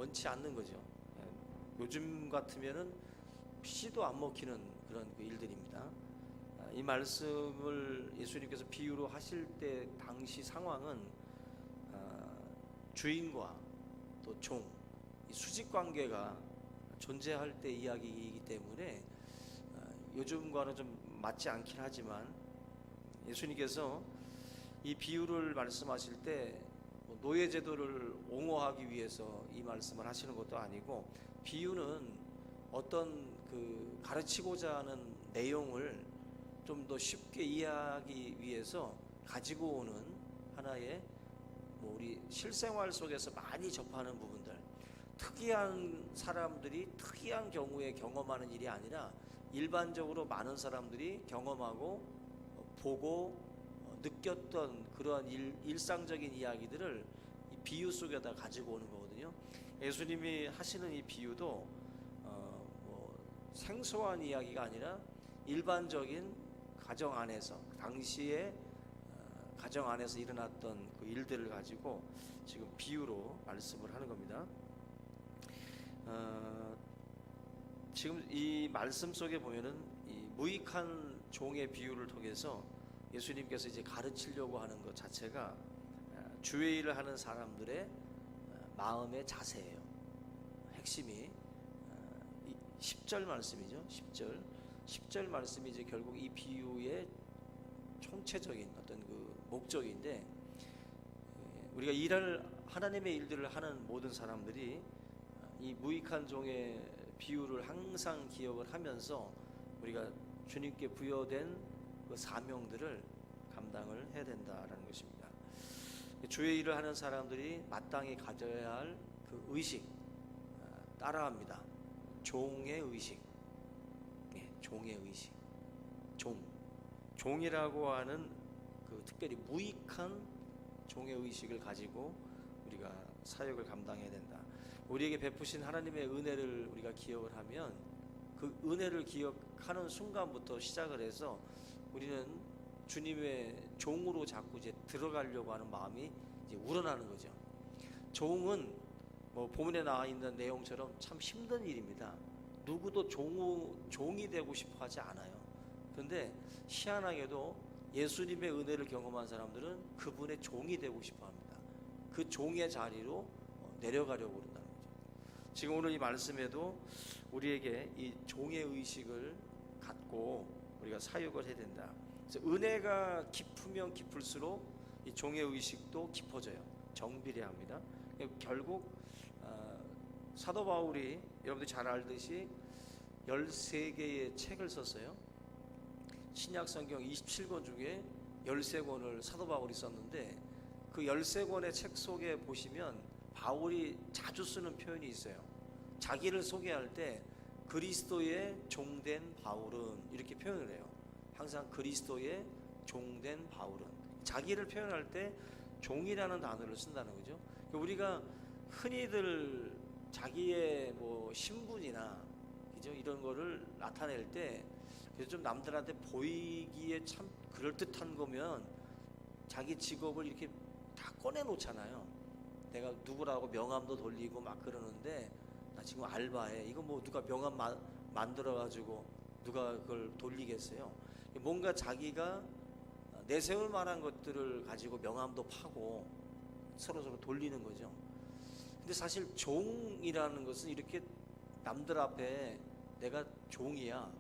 원치 않는 거죠. 요즘 같으면은 피도 안 먹히는 그런 그 일들입니다. 이 말씀을 예수님께서 비유로 하실 때 당시 상황은 주인과 또 종, 이 수직 관계가 존재할 때 이야기이기 때문에 요즘과는 좀 맞지 않긴 하지만, 예수님께서 이 비유를 말씀하실 때 노예 제도를 옹호하기 위해서 이 말씀을 하시는 것도 아니고, 비유는 어떤 그 가르치고자 하는 내용을 좀 더 쉽게 이해하기 위해서 가지고 오는 하나의 우리 실생활 속에서 많이 접하는 부분들, 특이한 사람들이 특이한 경우에 경험하는 일이 아니라 일반적으로 많은 사람들이 경험하고 보고 느꼈던 그러한 일상적인 이야기들을 이 비유 속에다 가지고 오는 거거든요. 예수님이 하시는 이 비유도 생소한 이야기가 아니라 일반적인 가정 안에서, 당시에 가정 안에서 일어났던 그 일들을 가지고 지금 비유로 말씀을 하는 겁니다. 지금 이 말씀 속에 보면은 이 무익한 종의 비유를 통해서 예수님께서 이제 가르치려고 하는 것 자체가 주의 일을 하는 사람들의 마음의 자세예요. 핵심이 10절 말씀이죠. 10절 말씀이 이제 결국 이 비유의 총체적인 어떤 그 목적인데, 우리가 하나님의 일들을 하는 모든 사람들이 이 무익한 종의 비유를 항상 기억을 하면서 우리가 주님께 부여된 그 사명들을 감당을 해야 된다라는 것입니다. 주의 일을 하는 사람들이 마땅히 가져야 할 그 의식 따라합니다. 종의 의식. 종의 의식. 종이라고 하는 그 특별히 무익한 종의 의식을 가지고 우리가 사역을 감당해야 된다. 우리에게 베푸신 하나님의 은혜를 우리가 기억을 하면, 그 은혜를 기억하는 순간부터 시작을 해서 우리는 주님의 종으로 자꾸 이제 들어가려고 하는 마음이 이제 우러나는 거죠. 종은 본문에 나와 있는 내용처럼 참 힘든 일입니다. 누구도 종이 되고 싶어 하지 않아요. 그런데 희한하게도 예수님의 은혜를 경험한 사람들은 그분의 종이 되고 싶어 합니다. 그 종의 자리로 내려가려고 그런다는 거죠. 지금 오늘 이 말씀에도 우리에게 이 종의 의식을 갖고 우리가 사역을 해야 된다. 그래서 은혜가 깊으면 깊을수록 이 종의 의식도 깊어져요. 정비례합니다. 결국 사도 바울이 여러분들이 잘 알듯이 13개의 책을 썼어요. 신약 성경 27권 중에 13권을 사도 바울이 썼는데, 그 13권의 책 속에 보시면 바울이 자주 쓰는 표현이 있어요. 자기를 소개할 때 그리스도의 종된 바울은 이렇게 표현을 해요. 항상 그리스도의 종된 바울은. 자기를 표현할 때 종이라는 단어를 쓴다는 거죠. 우리가 흔히들 자기의 신분이나 그죠? 이런 거를 나타낼 때 그래서 좀 남들한테 보이기에 참 그럴듯한 거면 자기 직업을 이렇게 다 꺼내놓잖아요. 내가 누구라고 명함도 돌리고 막 그러는데, 나 지금 알바해. 이거 누가 명함 만들어가지고 누가 그걸 돌리겠어요? 뭔가 자기가 내세울 만한 것들을 가지고 명함도 파고 서로 돌리는 거죠. 근데 사실 종이라는 것은 이렇게 남들 앞에 내가 종이야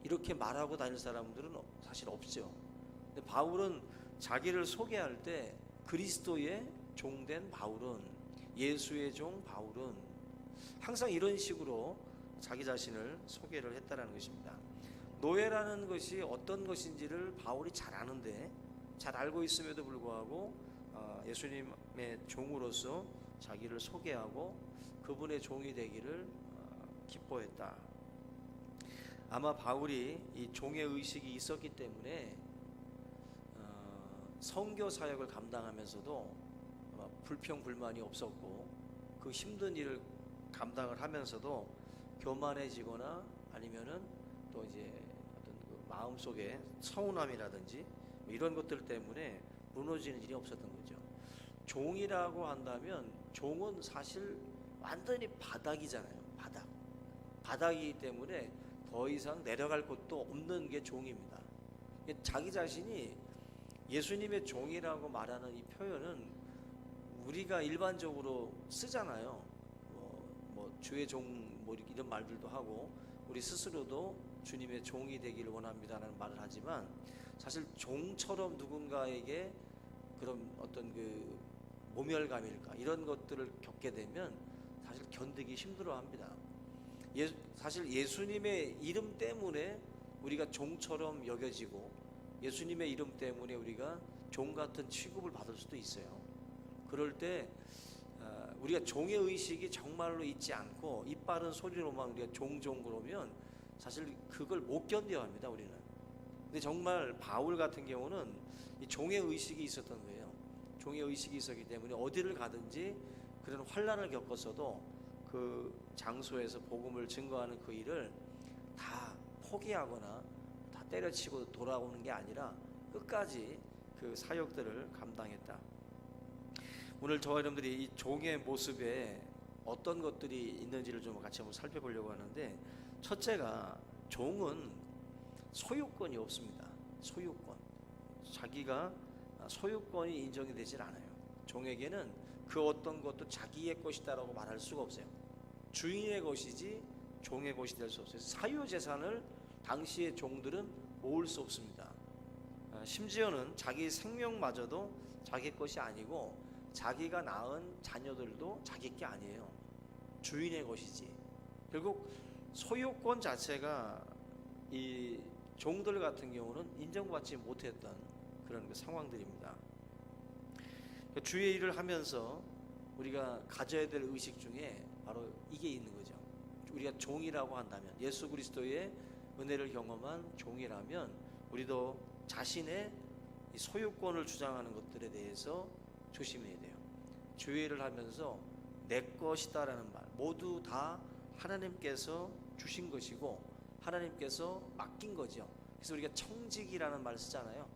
이렇게 말하고 다닐 사람들은 사실 없죠. 근데 바울은 자기를 소개할 때 그리스도의 종된 바울은, 예수의 종 바울은, 항상 이런 식으로 자기 자신을 소개를 했다는 것입니다. 노예라는 것이 어떤 것인지를 바울이 잘 아는데, 잘 알고 있음에도 불구하고 예수님의 종으로서 자기를 소개하고 그분의 종이 되기를 기뻐했다. 아마 바울이 이 종의 의식이 있었기 때문에 선교 사역을 감당하면서도 아마 불평 불만이 없었고, 그 힘든 일을 감당을 하면서도 교만해지거나 아니면은 또 이제 어떤 그 마음속에 서운함이라든지 이런 것들 때문에 무너지는 일이 없었던 거죠. 종이라고 한다면 종은 사실 완전히 바닥이잖아요. 바닥이기 때문에 더 이상 내려갈 곳도 없는 게 종입니다. 자기 자신이 예수님의 종이라고 말하는 이 표현은 우리가 일반적으로 쓰잖아요. 주의 종 이런 말들도 하고 우리 스스로도 주님의 종이 되기를 원합니다라는 말을 하지만 사실 종처럼 누군가에게 그런 어떤 그 모멸감일까 이런 것들을 겪게 되면 사실 견디기 힘들어합니다. 사실 예수님의 이름 때문에 우리가 종처럼 여겨지고 예수님의 이름 때문에 우리가 종 같은 취급을 받을 수도 있어요. 그럴 때 우리가 종의 의식이 정말로 있지 않고 입 바른 소리로만 우리가 종종 그러면 사실 그걸 못 견뎌야 합니다. 우리는. 근데 정말 바울 같은 경우는 이 종의 의식이 있었던 거예요. 종의 의식이 있었기 때문에 어디를 가든지 그런 환난을 겪었어도 그 장소에서 복음을 증거하는 그 일을 다 포기하거나 다 때려치고 돌아오는 게 아니라 끝까지 그 사역들을 감당했다. 오늘 저와 여러분들이 이 종의 모습에 어떤 것들이 있는지를 좀 같이 한번 살펴보려고 하는데, 첫째가 종은 소유권이 없습니다. 소유권. 자기가 소유권이 인정이 되질 않아요. 종에게는 그 어떤 것도 자기의 것이다라고 말할 수가 없어요. 주인의 것이지 종의 것이 될 수 없어요. 사유재산을 당시의 종들은 모을 수 없습니다. 심지어는 자기 생명마저도 자기 것이 아니고 자기가 낳은 자녀들도 자기 게 아니에요. 주인의 것이지. 결국 소유권 자체가 이 종들 같은 경우는 인정받지 못했던 그런 상황들입니다. 주의 일을 하면서 우리가 가져야 될 의식 중에 바로 이게 있는 거죠. 우리가 종이라고 한다면, 예수 그리스도의 은혜를 경험한 종이라면 우리도 자신의 소유권을 주장하는 것들에 대해서 조심해야 돼요. 주의 일을 하면서 내 것이다라는 말, 모두 다 하나님께서 주신 것이고 하나님께서 맡긴 거죠. 그래서 우리가 청직이라는 말 쓰잖아요.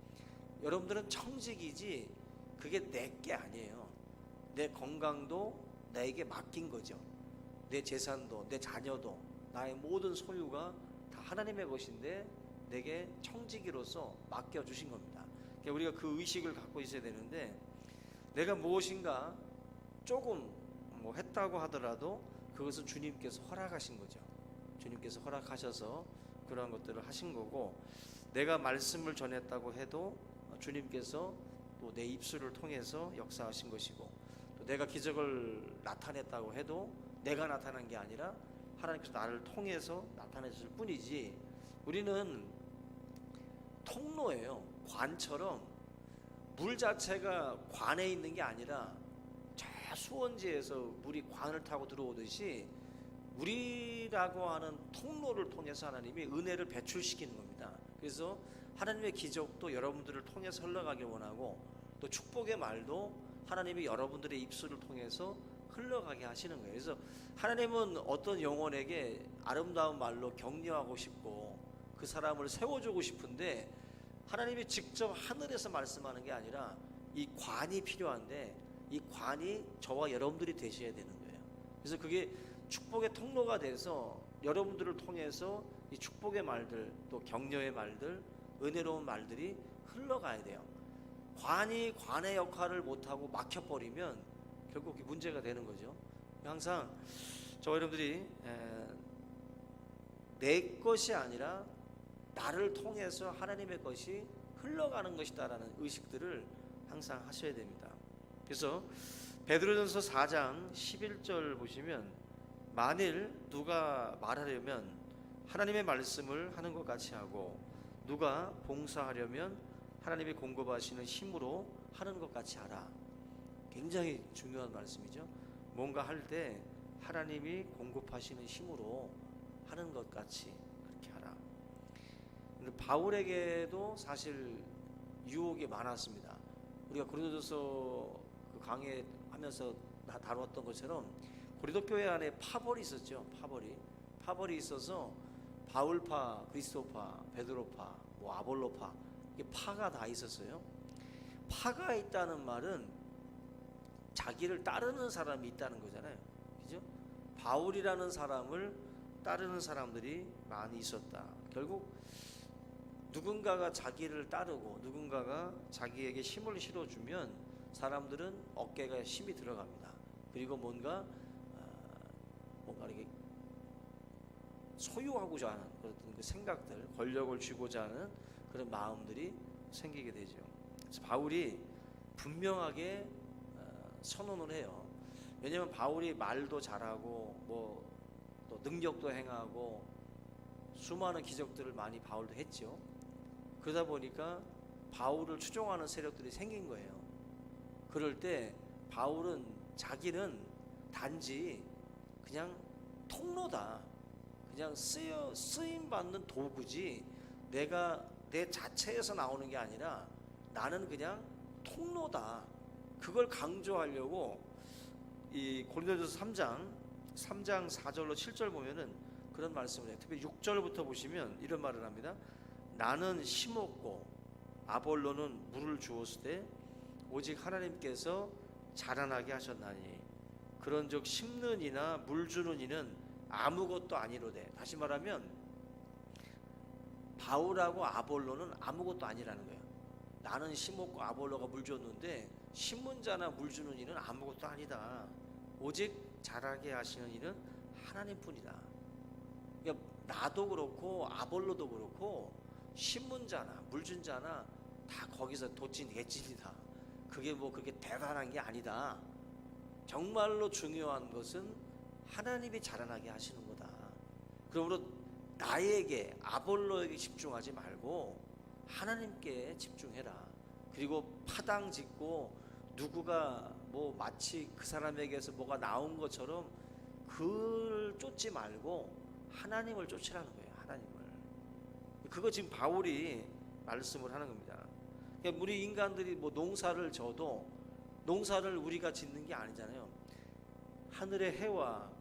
여러분들은 청직이지 그게 내 게 아니에요. 내 건강도 나에게 맡긴 거죠. 내 재산도 내 자녀도 나의 모든 소유가 다 하나님의 것인데 내게 청지기로서 맡겨주신 겁니다. 그러니까 우리가 그 의식을 갖고 있어야 되는데, 내가 무엇인가 조금 했다고 하더라도 그것은 주님께서 허락하신 거죠. 주님께서 허락하셔서 그러한 것들을 하신 거고, 내가 말씀을 전했다고 해도 주님께서 또 내 입술을 통해서 역사하신 것이고, 또 내가 기적을 나타냈다고 해도 내가 나타난 게 아니라 하나님께서 나를 통해서 나타내셨을 뿐이지, 우리는 통로예요. 관처럼 물 자체가 관에 있는 게 아니라 저 수원지에서 물이 관을 타고 들어오듯이 우리라고 하는 통로를 통해서 하나님이 은혜를 배출시키는 겁니다. 그래서 하나님의 기적도 여러분들을 통해서 흘러가길 원하고, 또 축복의 말도 하나님이 여러분들의 입술을 통해서 흘러가게 하시는 거예요. 그래서 하나님은 어떤 영혼에게 아름다운 말로 격려하고 싶고 그 사람을 세워주고 싶은데, 하나님이 직접 하늘에서 말씀하는 게 아니라 이 관이 필요한데 이 관이 저와 여러분들이 되셔야 되는 거예요. 그래서 그게 축복의 통로가 돼서 여러분들을 통해서 이 축복의 말들, 또 격려의 말들, 은혜로운 말들이 흘러가야 돼요. 관이 관의 역할을 못하고 막혀버리면 결국 문제가 되는 거죠. 항상 저와 여러분들이 내 것이 아니라 나를 통해서 하나님의 것이 흘러가는 것이다라는 의식들을 항상 하셔야 됩니다. 그래서 베드로전서 4장 11절 보시면, 만일 누가 말하려면 하나님의 말씀을 하는 것 같이 하고 누가 봉사하려면 하나님이 공급하시는 힘으로 하는 것 같이 하라. 굉장히 중요한 말씀이죠. 뭔가 할 때 하나님이 공급하시는 힘으로 하는 것 같이 그렇게 하라. 근데 바울에게도 사실 유혹이 많았습니다. 우리가 고린도전서 그 강의 하면서 다루었던 것처럼 고린도 교회 안에 파벌이 있었죠. 파벌이 있어서 바울파, 그리스도파, 베드로파, 아볼로파, 이게 파가 다 있었어요. 파가 있다는 말은 자기를 따르는 사람이 있다는 거잖아요. 그죠? 바울이라는 사람을 따르는 사람들이 많이 있었다. 결국 누군가가 자기를 따르고 누군가가 자기에게 힘을 실어주면 사람들은 어깨가 힘이 들어갑니다. 그리고 뭔가 이렇게 소유하고자 하는 그런 그 생각들, 권력을 쥐고자 하는 그런 마음들이 생기게 되죠. 그래서 바울이 분명하게 선언을 해요. 왜냐하면 바울이 말도 잘하고 또 능력도 행하고 수많은 기적들을 많이 바울도 했죠. 그러다 보니까 바울을 추종하는 세력들이 생긴 거예요. 그럴 때 바울은 자기는 단지 그냥 통로다, 그냥 쓰임 받는 도구지 내가 내 자체에서 나오는 게 아니라 나는 그냥 통로다, 그걸 강조하려고 이 고린도전서 3장 4절로 7절 보면은 그런 말씀을 해요. 특히 6절부터 보시면 이런 말을 합니다. 나는 심었고 아볼로는 물을 주었으되 오직 하나님께서 자라나게 하셨나니 그런즉 심는 이나 물 주는 이는 아무것도 아니로되. 다시 말하면 바울하고 아볼로는 아무것도 아니라는 거예요. 나는 심었고 아볼로가 물 줬는데 심은 자나 물 주는 이는 아무것도 아니다. 오직 자라게 하시는 이는 하나님뿐이다. 그러니까 나도 그렇고 아볼로도 그렇고 심은 자나 물 준 자나 다 거기서 도찐 개찐이다. 그게 그렇게 대단한 게 아니다. 정말로 중요한 것은 하나님이 자라나게 하시는 거다. 그러므로 나에게 아볼로에게 집중하지 말고 하나님께 집중해라. 그리고 파당 짓고 누구가 마치 그 사람에게서 뭐가 나온 것처럼 그걸 쫓지 말고 하나님을 쫓으라는 거예요. 하나님을. 그거 지금 바울이 말씀을 하는 겁니다. 그러니까 우리 인간들이 농사를 져도 농사를 우리가 짓는 게 아니잖아요. 하늘의 해와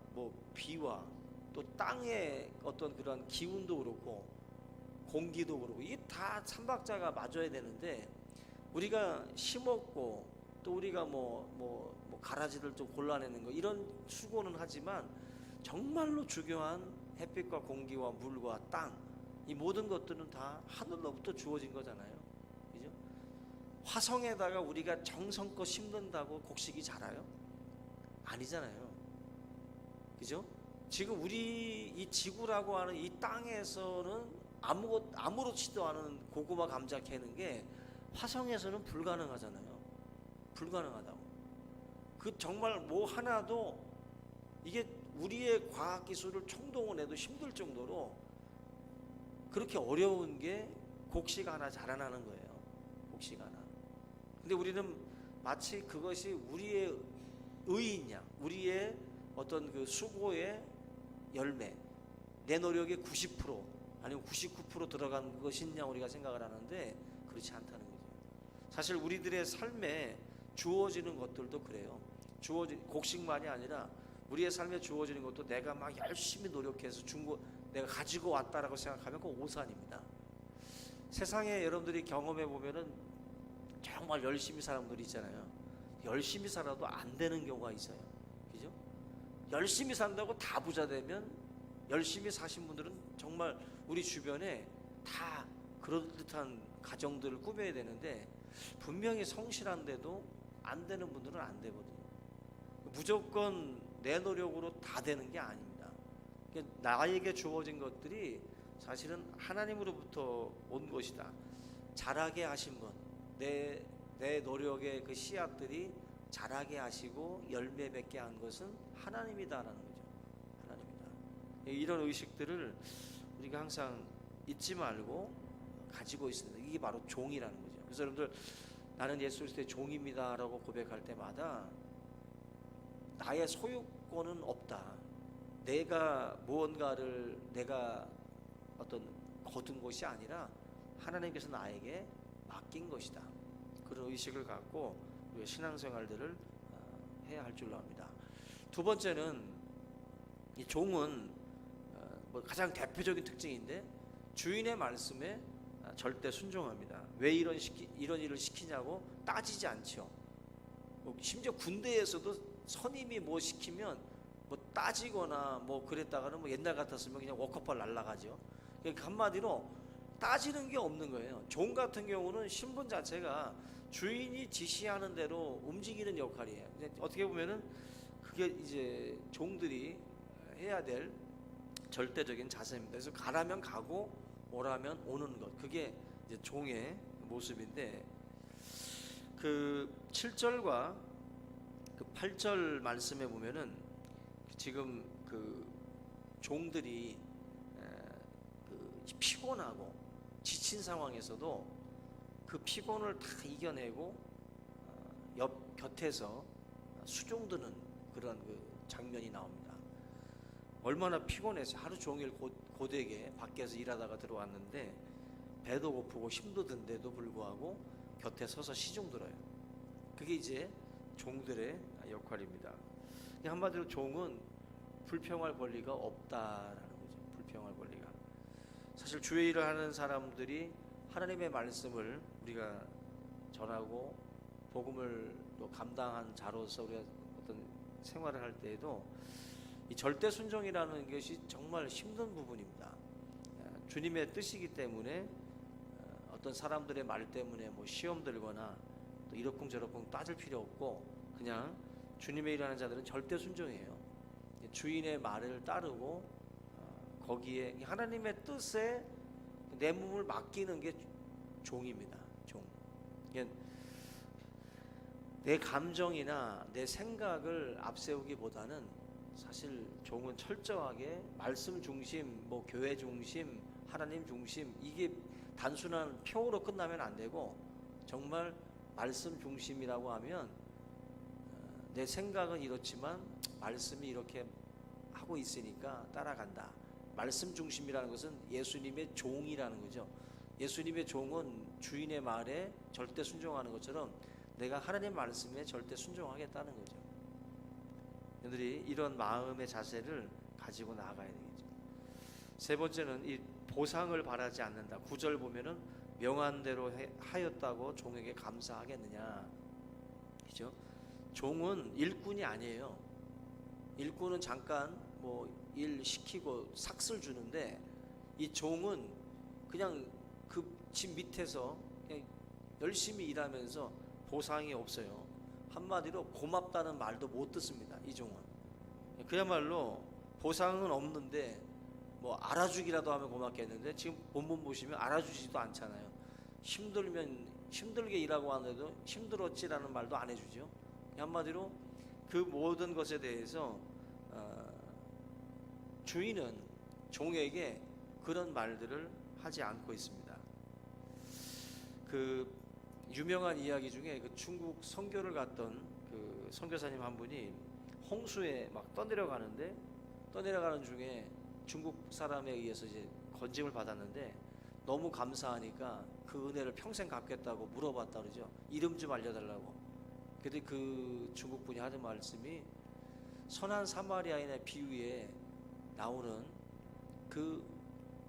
비와 또 땅의 어떤 그런 기운도 그렇고 공기도 그렇고 이게 다 삼박자가 맞아야 되는데 우리가 심었고 또 우리가 가라지를 좀 골라내는 거 이런 수고는 하지만 정말로 중요한 햇빛과 공기와 물과 땅, 이 모든 것들은 다 하늘로부터 주어진 거잖아요. 그죠? 화성에다가 우리가 정성껏 심는다고 곡식이 자라요? 아니잖아요. 그죠? 지금 우리 이 지구라고 하는 이 땅에서는 아무렇지도 않은 고구마 감자 캐는 게 화성에서는 불가능하잖아요. 불가능하다고. 그 정말 하나도 이게 우리의 과학기술을 총동원해도 힘들 정도로 그렇게 어려운 게 곡식 하나 자라나는 거예요. 곡식 하나. 근데 우리는 마치 그것이 우리의 의인 양, 우리의 어떤 그 수고의 열매, 내 노력의 90% 아니면 99% 들어간 것이냐 우리가 생각을 하는데 그렇지 않다는 거죠. 사실 우리들의 삶에 주어지는 것들도 그래요. 곡식만이 아니라 우리의 삶에 주어지는 것도 내가 막 열심히 노력해서 내가 가지고 왔다라고 생각하면 그건 오산입니다. 세상에 여러분들이 경험해 보면은 정말 열심히 사는 분들이 있잖아요. 열심히 살아도 안 되는 경우가 있어요. 그죠? 열심히 산다고 다 부자 되면 열심히 사신 분들은 정말 우리 주변에 다 그럴듯한 가정들을 꾸며야 되는데 분명히 성실한데도 안 되는 분들은 안 되거든요. 무조건 내 노력으로 다 되는 게 아닙니다. 나에게 주어진 것들이 사실은 하나님으로부터 온 것이다. 자라게 하신 것, 내 노력의 그 씨앗들이 자라게 하시고 열매 맺게 한 것은 하나님이다라는 거죠. 하나님이다. 이런 의식들을 우리가 항상 잊지 말고 가지고 있습니다. 이게 바로 종이라는 거죠. 그래서 여러분들 나는 예수 그리스도의 종입니다라고 고백할 때마다 나의 소유권은 없다. 내가 무언가를 내가 어떤 거둔 것이 아니라 하나님께서 나에게 맡긴 것이다. 그런 의식을 갖고 우리의 신앙생활들을 해야 할 줄로 압니다. 두 번째는 이 종은 가장 대표적인 특징인데 주인의 말씀에 절대 순종합니다. 왜 이런 일을 시키냐고 따지지 않죠. 심지어 군대에서도 선임이 뭐 시키면 뭐 따지거나 뭐 그랬다가는 뭐 옛날 같았으면 그냥 워커팔 날라가죠. 그러니까 한마디로 따지는 게 없는 거예요. 종 같은 경우는 신분 자체가 주인이 지시하는 대로 움직이는 역할이에요. 어떻게 보면은 그게 이제 종들이 해야 될 절대적인 자세입니다. 그래서 가라면 가고 오라면 오는 것, 그게 이제 종의 모습인데, 그 7절과 그 8절 말씀에 보면은 지금 그 종들이 그 피곤하고 지친 상황에서도 그 피곤을 다 이겨내고 옆 곁에서 수종드는 그런 그 장면이 나옵니다. 얼마나 피곤해서 하루 종일 고되게 밖에서 일하다가 들어왔는데 배도 고프고 힘도 든데도 불구하고 곁에 서서 시중 들어요. 그게 이제 종들의 역할입니다. 한마디로 종은 불평할 권리가 없다라는 거죠. 불평할 권리가. 사실 주의 일을 하는 사람들이 하나님의 말씀을 우리가 전하고 복음을 또 감당한 자로서 우리가 어떤 생활을 할 때에도 이 절대 순종이라는 것이 정말 힘든 부분입니다. 주님의 뜻이기 때문에 어떤 사람들의 말 때문에 뭐 시험 들거나 또 이러쿵저러쿵 따질 필요 없고 그냥 주님의 일하는 자들은 절대 순종이에요. 주인의 말을 따르고 거기에 하나님의 뜻에 내 몸을 맡기는 게 종입니다. 종. 내 감정이나 내 생각을 앞세우기보다는 사실 종은 철저하게 말씀 중심, 뭐 교회 중심, 하나님 중심, 이게 단순한 표로 끝나면 안 되고 정말 말씀 중심이라고 하면 내 생각은 이렇지만 말씀이 이렇게 하고 있으니까 따라간다. 말씀 중심이라는 것은 예수님의 종이라는 거죠. 예수님의 종은 주인의 말에 절대 순종하는 것처럼 내가 하나님 말씀에 절대 순종하겠다는 거죠. 여러분들이 이런 마음의 자세를 가지고 나아가야 되겠죠. 세 번째는 이 보상을 바라지 않는다. 9절 보면은 명한 대로 하였다고 종에게 감사하겠느냐. 그죠? 종은 일꾼이 아니에요. 일꾼은 잠깐 뭐 일 시키고 삭슬 주는데 이 종은 그냥 그 집 밑에서 그냥 열심히 일하면서 보상이 없어요. 한마디로 고맙다는 말도 못 듣습니다. 이 종은 그야말로 보상은 없는데 뭐 알아주기라도 하면 고맙겠는데 지금 본문 보시면 알아주지도 않잖아요. 힘들면 힘들게 일하고 하는데도 힘들었지라는 말도 안 해주죠. 한마디로 그 모든 것에 대해서 주인은 종에게 그런 말들을 하지 않고 있습니다. 그 유명한 이야기 중에 그 중국 선교를 갔던 그 선교사님 한 분이 홍수에 막 떠내려가는 중에 중국 사람에 의해서 이제 건짐을 받았는데 너무 감사하니까 그 은혜를 평생 갚겠다고 물어봤다 그러죠. 이름 좀 알려달라고. 근데 그 중국 분이 하는 말씀이 선한 사마리아인의 비유에 나오는 그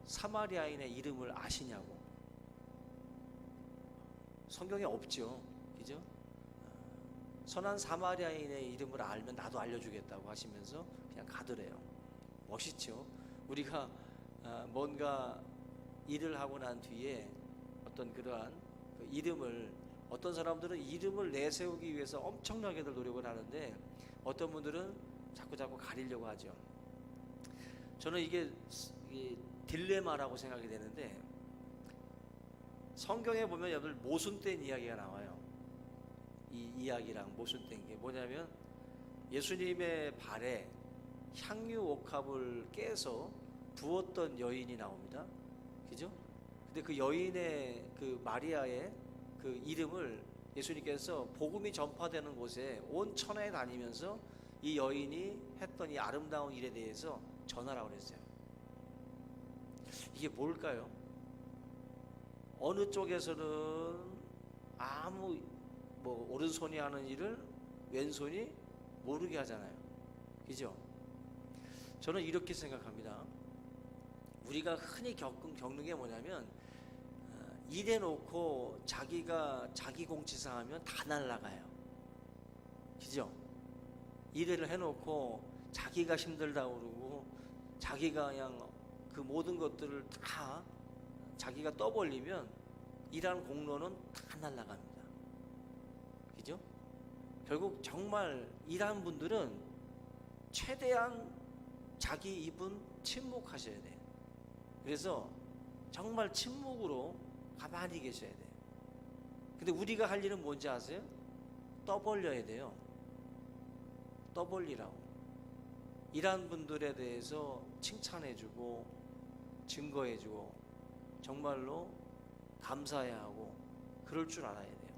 사마리아인의 이름을 아시냐고. 성경에 없죠. 그죠? 선한 사마리아인의 이름을 알면 나도 알려주겠다고 하시면서 그냥 가더래요. 멋있죠? 우리가 뭔가 일을 하고 난 뒤에 어떤 그러한 그 이름을, 어떤 사람들은 이름을 내세우기 위해서 엄청나게들 노력을 하는데 어떤 분들은 자꾸 가리려고 하죠. 저는 이게 딜레마라고 생각이 되는데 성경에 보면 여러분 모순된 이야기가 나와요. 이 이야기랑 모순된 게 뭐냐면 예수님의 발에 향유 옥합을 깨서 부었던 여인이 나옵니다. 그죠? 근데 그 여인의 그 마리아의 그 이름을 예수님께서 복음이 전파되는 곳에 온 천하에 다니면서 이 여인이 했던 이 아름다운 일에 대해서 전하라고 그랬어요. 이게 뭘까요? 어느 쪽에서는 아무 뭐 오른손이 하는 일을 왼손이 모르게 하잖아요. 그죠? 저는 이렇게 생각합니다. 우리가 흔히 겪는 게 뭐냐면 일해놓고 자기가 자기 공치사하면 다 날아가요. 그죠? 일을 해놓고 자기가 힘들다고 그러고 자기가 그냥 그 모든 것들을 다 자기가 떠벌리면 일한 공로는 다 날아갑니다. 그죠? 결국 정말 일하는 분들은 최대한 자기 입은 침묵하셔야 돼요. 그래서 정말 침묵으로 가만히 계셔야 돼요. 근데 우리가 할 일은 뭔지 아세요? 떠벌려야 돼요. 떠벌리라고. 일한 분들에 대해서 칭찬해주고 증거해주고 정말로 감사해야 하고 그럴 줄 알아야 돼요.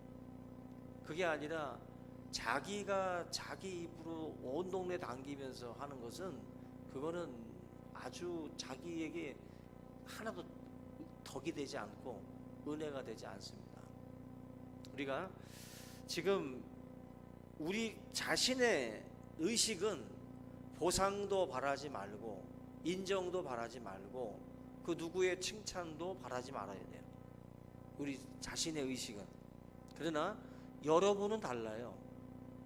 그게 아니라 자기가 자기 입으로 온 동네 당기면서 하는 것은 그거는 아주 자기에게 하나도 덕이 되지 않고 은혜가 되지 않습니다. 우리가 지금 우리 자신의 의식은 보상도 바라지 말고 인정도 바라지 말고 그 누구의 칭찬도 바라지 말아야 돼요. 우리 자신의 의식은. 그러나 여러분은 달라요.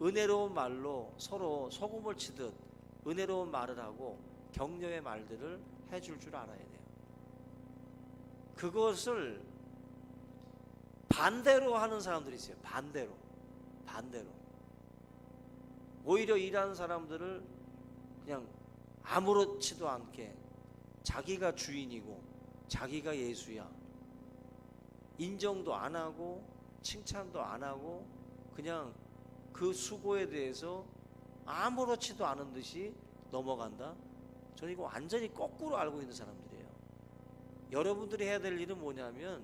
은혜로운 말로 서로 소금을 치듯 은혜로운 말을 하고 격려의 말들을 해줄 줄 알아야 돼요. 그것을 반대로 하는 사람들이 있어요. 반대로. 오히려 일하는 사람들을 그냥 아무렇지도 않게 자기가 주인이고 자기가 예수야. 인정도 안 하고 칭찬도 안 하고 그냥 그 수고에 대해서 아무렇지도 않은 듯이 넘어간다. 저는 이거 완전히 거꾸로 알고 있는 사람들이에요. 여러분들이 해야 될 일은 뭐냐면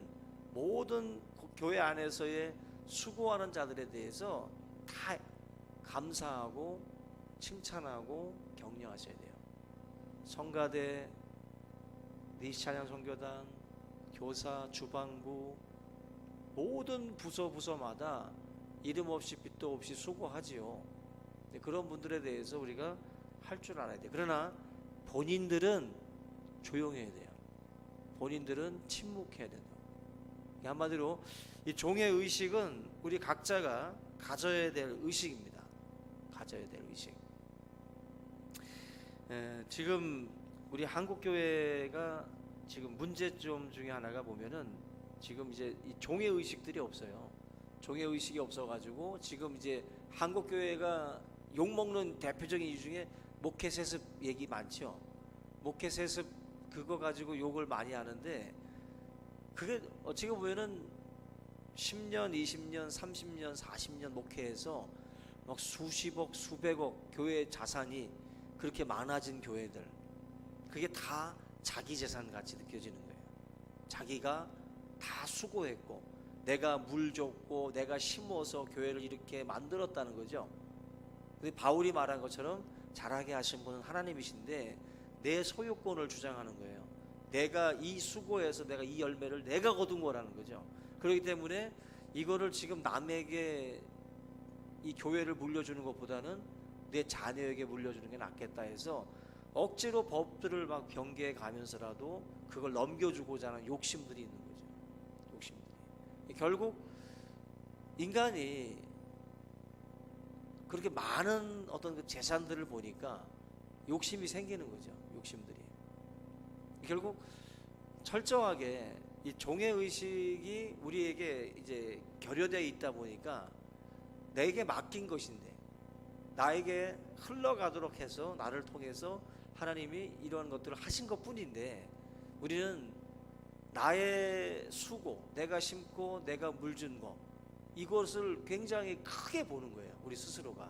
모든 교회 안에서의 수고하는 자들에 대해서 다 감사하고 칭찬하고 격려하셔야 돼요. 성가대, 니시찬양 선교단, 교사, 주방부 모든 부서마다 이름 없이 빛도 없이 수고하지요. 그런 분들에 대해서 우리가 할 줄 알아야 돼요. 그러나 본인들은 조용해야 돼요. 본인들은 침묵해야 된다. 한마디로 이 종의 의식은 우리 각자가 가져야 될 의식입니다. 가져야 될 의식. 지금 우리 한국교회가 지금 문제점 중에 하나가 보면은 지금 이제 이 종의 의식들이 없어요. 종의 의식이 없어가지고 지금 이제 한국교회가 욕먹는 대표적인 이유 중에 목회 세습 얘기 많죠. 목회 세습 그거 가지고 욕을 많이 하는데 그게 어찌 보면은 10년, 20년, 30년, 40년 목회해서 막 수십억, 수백억 교회 자산이 그렇게 많아진 교회들, 그게 다 자기 재산 같이 느껴지는 거예요. 자기가 다 수고했고 내가 물 줬고 내가 심어서 교회를 이렇게 만들었다는 거죠. 근데 바울이 말한 것처럼 잘하게 하신 분은 하나님이신데 내 소유권을 주장하는 거예요. 내가 이 수고해서 내가 이 열매를 내가 거둔 거라는 거죠. 그렇기 때문에 이거를 지금 남에게 이 교회를 물려주는 것보다는 내 자녀에게 물려주는 게 낫겠다 해서 억지로 법들을 막 변개해 가면서라도 그걸 넘겨주고자 하는 욕심들이 있는 거죠. 욕심들이. 결국 인간이 그렇게 많은 어떤 그 재산들을 보니까 욕심이 생기는 거죠. 욕심들이. 결국 철저하게 이 종의 의식이 우리에게 이제 결여되어 있다 보니까 내게 맡긴 것인데 나에게 흘러가도록 해서 나를 통해서 하나님이 이러한 것들을 하신 것 뿐인데 우리는 나의 수고, 내가 심고 내가 물 준 거 이것을 굉장히 크게 보는 거예요. 우리 스스로가.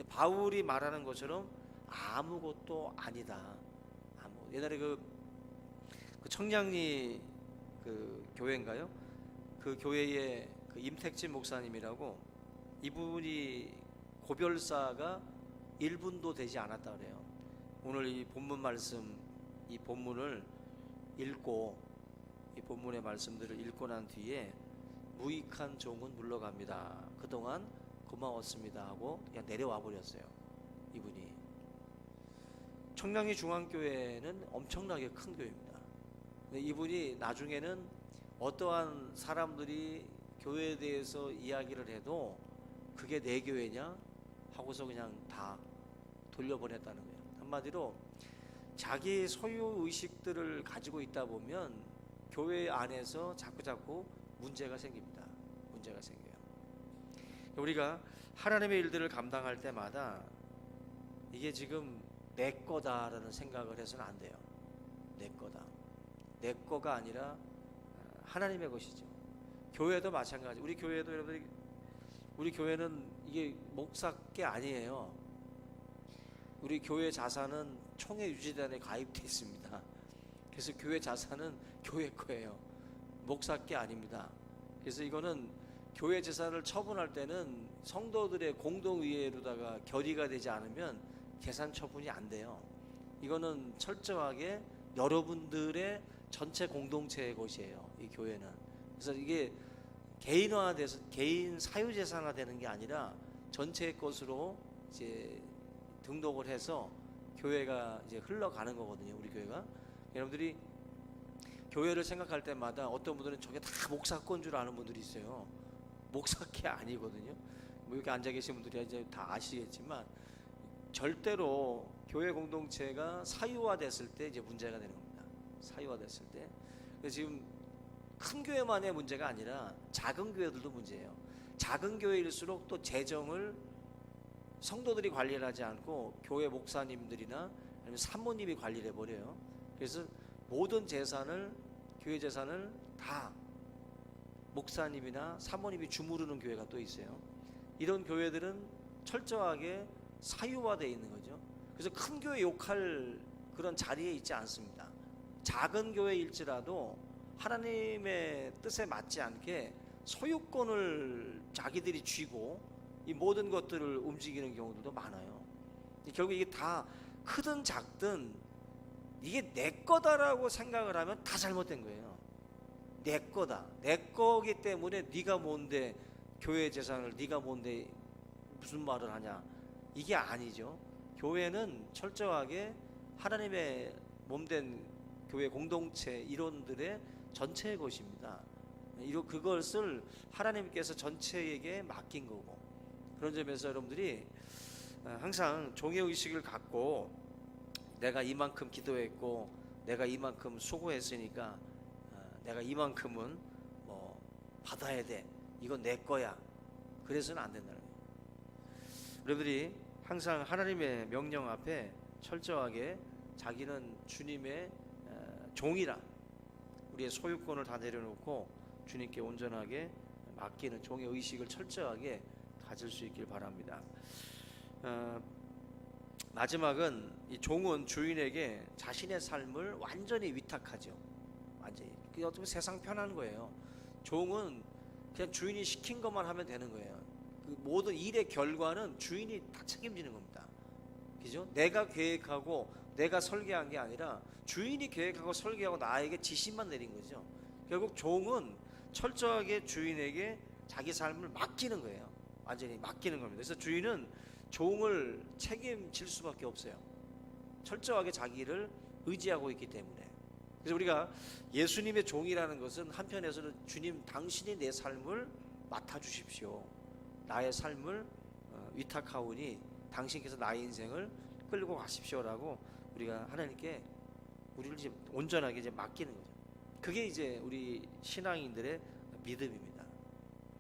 바울이 말하는 것처럼 아무것도 아니다. 옛날에 그 청량리 그 교회인가요? 그 교회의 그 임택진 목사님이라고, 이분이 고별사가 1분도 되지 않았다 그래요. 오늘 이 본문 말씀, 이 본문을 읽고 이 본문의 말씀들을 읽고 난 뒤에 무익한 종은 물러갑니다. 그동안 고마웠습니다 하고 그냥 내려와 버렸어요. 이분이. 청량리 중앙교회는 엄청나게 큰 교회입니다. 근데 이분이 나중에는 어떠한 사람들이 교회에 대해서 이야기를 해도 그게 내 교회냐? 하고서 그냥 다 돌려보냈다는 거예요. 한마디로 자기 소유 의식들을 가지고 있다 보면 교회 안에서 자꾸 문제가 생깁니다. 문제가 생겨요. 우리가 하나님의 일들을 감당할 때마다 이게 지금 내 거다라는 생각을 해서는 안 돼요. 내 거다. 내 거가 아니라 하나님의 것이죠. 교회도 마찬가지. 우리 교회도 여러분들이, 우리 교회는 이게 목사께 아니에요. 우리 교회 자산은 총회 유지단에 가입돼 있습니다. 그래서 교회 자산은 교회 거예요. 목사께 아닙니다. 그래서 이거는 교회 재산을 처분할 때는 성도들의 공동의회로다가 결의가 되지 않으면 계산 처분이 안 돼요. 이거는 철저하게 여러분들의 전체 공동체의 것이에요. 이 교회는. 그래서 이게 개인화돼서 개인 사유재산화 되는 게 아니라 전체의 것으로 이제 등록을 해서 교회가 이제 흘러가는 거거든요. 우리 교회가. 여러분들이 교회를 생각할 때마다 어떤 분들은 저게 다 목사권 줄 아는 분들이 있어요. 목사께 아니거든요. 뭐 이렇게 앉아 계신 분들이 이제 다 아시겠지만 절대로 교회 공동체가 사유화됐을 때 이제 문제가 되는 겁니다. 사유화됐을 때. 그래서 지금 큰 교회만의 문제가 아니라 작은 교회들도 문제예요. 작은 교회일수록 또 재정을 성도들이 관리를 하지 않고 교회 목사님들이나 아니면 사모님이 관리를 해버려요. 그래서 모든 재산을, 교회 재산을 다 목사님이나 사모님이 주무르는 교회가 또 있어요. 이런 교회들은 철저하게 사유화되어 있는 거죠. 그래서 큰 교회 욕할 그런 자리에 있지 않습니다. 작은 교회일지라도 하나님의 뜻에 맞지 않게 소유권을 자기들이 쥐고 이 모든 것들을 움직이는 경우들도 많아요. 결국 이게 다 크든 작든 이게 내 거다라고 생각을 하면 다 잘못된 거예요. 내 거다. 내 거기 때문에 네가 뭔데 교회 재산을, 네가 뭔데 무슨 말을 하냐. 이게 아니죠. 교회는 철저하게 하나님의 몸된 교회 공동체 이론들의 전체의 것입니다. 그것을 하나님께서 전체에게 맡긴 거고, 그런 점에서 여러분들이 항상 종의 의식을 갖고 내가 이만큼 기도했고 내가 이만큼 수고했으니까 내가 이만큼은 뭐 받아야 돼, 이건 내 거야, 그래서는 안 된다는 거예요. 여러분들이 항상 하나님의 명령 앞에 철저하게 자기는 주님의 종이라, 우리의 소유권을 다 내려놓고 주님께 온전하게 맡기는 종의 의식을 철저하게 가질 수 있길 바랍니다. 마지막은 이 종은 주인에게 자신의 삶을 완전히 위탁하죠. 완전히. 그게 어떻게 세상 편한 거예요. 종은 그냥 주인이 시킨 것만 하면 되는 거예요. 그 모든 일의 결과는 주인이 다 책임지는 겁니다. 그죠? 내가 계획하고 내가 설계한 게 아니라 주인이 계획하고 설계하고 나에게 지시만 내린 거죠. 결국 종은 철저하게 주인에게 자기 삶을 맡기는 거예요. 완전히 맡기는 겁니다. 그래서 주인은 종을 책임질 수밖에 없어요. 철저하게 자기를 의지하고 있기 때문에. 그래서 우리가 예수님의 종이라는 것은 한편에서는 주님 당신이 내 삶을 맡아주십시오, 나의 삶을 위탁하오니 당신께서 나의 인생을 끌고 가십시오라고 우리가 하나님께 우리를 이제 온전하게 이제 맡기는 거죠. 그게 이제 우리 신앙인들의 믿음입니다.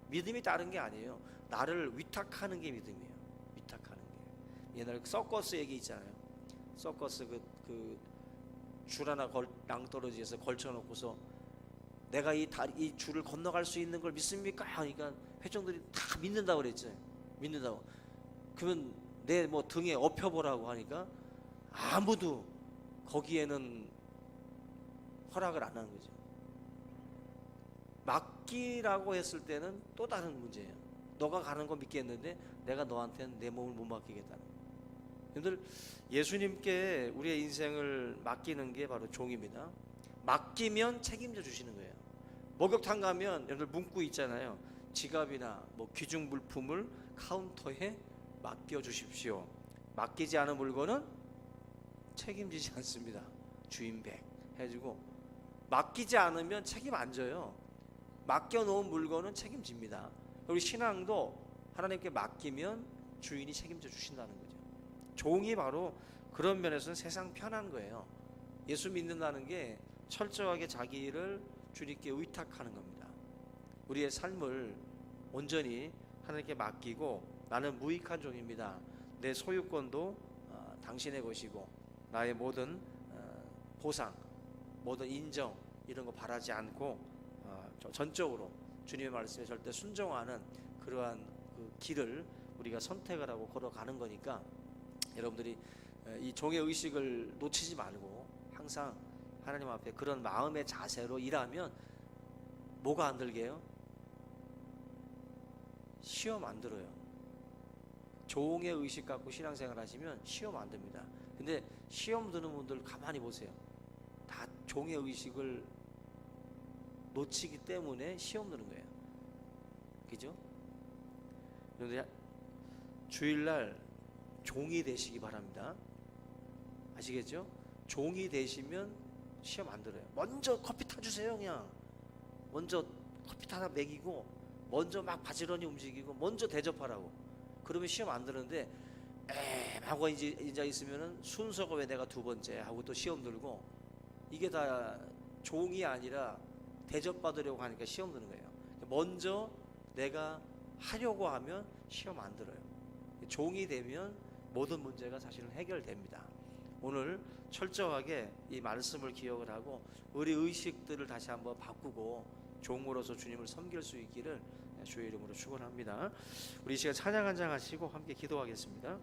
믿음이 다른 게 아니에요. 나를 위탁하는 게 믿음이에요. 위탁하는 게. 옛날 서커스 얘기 있잖아요. 서커스 그 줄 하나 낭떠러지에서 걸쳐놓고서 내가 이 줄을 건너갈 수 있는 걸 믿습니까? 하니까 회중들이 다 믿는다고 그랬죠. 믿는다고. 그러면 내 뭐 등에 엎혀보라고 하니까 아무도 거기에는 허락을 안 하는 거죠. 맡기라고 했을 때는 또 다른 문제예요. 너가 가는 거 믿겠는데 내가 너한테는 내 몸을 못 맡기겠다는 거예요. 여러분들, 예수님께 우리의 인생을 맡기는 게 바로 종입니다. 맡기면 책임져 주시는 거예요. 목욕탕 가면 여러분들 문구 있잖아요. 지갑이나 뭐 귀중 물품을 카운터에 맡겨 주십시오. 맡기지 않은 물건은 책임지지 않습니다. 주인백 해주고, 맡기지 않으면 책임 안 져요. 맡겨놓은 물건은 책임집니다. 우리 신앙도 하나님께 맡기면 주인이 책임져 주신다는 거죠. 종이 바로 그런 면에서는 세상 편한 거예요. 예수 믿는다는 게 철저하게 자기를 주님께 의탁하는 겁니다. 우리의 삶을 온전히 하나님께 맡기고 나는 무익한 종입니다. 내 소유권도 당신의 것이고 나의 모든 보상, 모든 인정 이런 거 바라지 않고 전적으로 주님의 말씀에 절대 순종하는 그러한 그 길을 우리가 선택을 하고 걸어가는 거니까 여러분들이 이 종의 의식을 놓치지 말고 항상 하나님 앞에 그런 마음의 자세로 일하면 뭐가 안 들게요? 시험 안 들어요. 종의 의식 갖고 신앙생활 하시면 시험 안 듭니다. 근데 시험 드는 분들 가만히 보세요. 다 종의 의식을 놓치기 때문에 시험 드는 거예요. 그죠? 그런데 주일날 종이 되시기 바랍니다. 아시겠죠? 종이 되시면 시험 안 들어요. 먼저 커피 타주세요. 그냥 먼저 커피 타다 먹이고 먼저 막 바지런히 움직이고 먼저 대접하라고. 그러면 시험 안 드는데 하고 이제 있으면은 순서가 왜 내가 두 번째 하고 또 시험 들고 이게 다 종이 아니라 대접받으려고 하니까 시험 드는 거예요. 먼저 내가 하려고 하면 시험 안 들어요. 종이 되면 모든 문제가 사실은 해결됩니다. 오늘 철저하게 이 말씀을 기억을 하고 우리 의식들을 다시 한번 바꾸고 종으로서 주님을 섬길 수 있기를 주의 이름으로 축원합니다. 우리 이 시간 찬양 한 장 하시고 함께 기도하겠습니다.